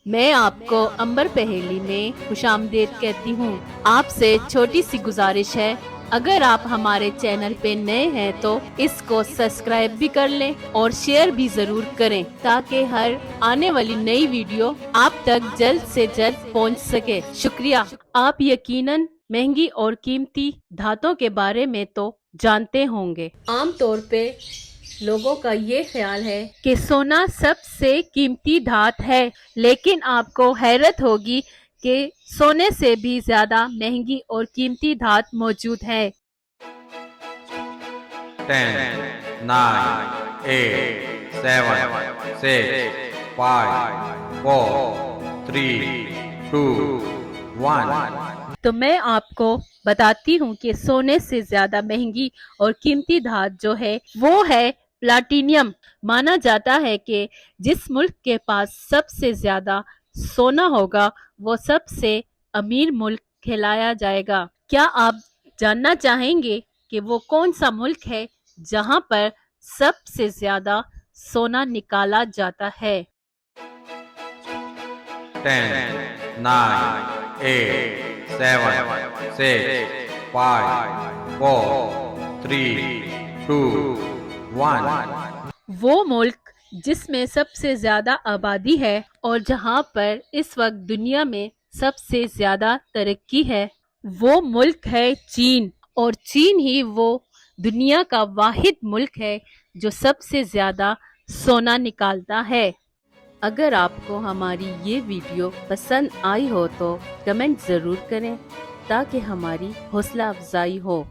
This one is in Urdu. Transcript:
میں آپ کو امبر پہیلی میں خوش آمدید کہتی ہوں۔ آپ سے چھوٹی سی گزارش ہے، اگر آپ ہمارے چینل پہ نئے ہیں تو اس کو سبسکرائب بھی کر لیں اور شیئر بھی ضرور کریں تاکہ ہر آنے والی نئی ویڈیو آپ تک جلد سے جلد پہنچ سکے۔ شکریہ۔ آپ یقیناً مہنگی اور قیمتی دھاتوں کے بارے میں تو جانتے ہوں گے۔ عام طور پہ لوگوں کا یہ خیال ہے کہ سونا سب سے قیمتی دھات ہے، لیکن آپ کو حیرت ہوگی کہ سونے سے بھی زیادہ مہنگی اور قیمتی دھات موجود ہے۔ 10, 9, 8, 7, 6, 5, 4, 3, 2, 1۔ تو میں آپ کو بتاتی ہوں کہ سونے سے زیادہ مہنگی اور قیمتی دھات جو ہے وہ ہے پلاٹینیم۔ مانا جاتا ہے کہ جس ملک کے پاس سب سے زیادہ سونا ہوگا وہ سب سے امیر ملک کہلایا جائے گا۔ کیا آپ جاننا چاہیں گے کہ وہ کون سا ملک ہے جہاں پر سب سے زیادہ سونا نکالا جاتا ہے؟ 10, 9, 8, 7, 6, 5, 4, 3, 2, 1۔ وہ ملک جس میں سب سے زیادہ آبادی ہے اور جہاں پر اس وقت دنیا میں سب سے زیادہ ترقی ہے، وہ ملک ہے چین۔ اور چین ہی وہ دنیا کا واحد ملک ہے جو سب سے زیادہ سونا نکالتا ہے۔ اگر آپ کو ہماری یہ ویڈیو پسند آئی ہو تو کمنٹ ضرور کریں تاکہ ہماری حوصلہ افزائی ہو۔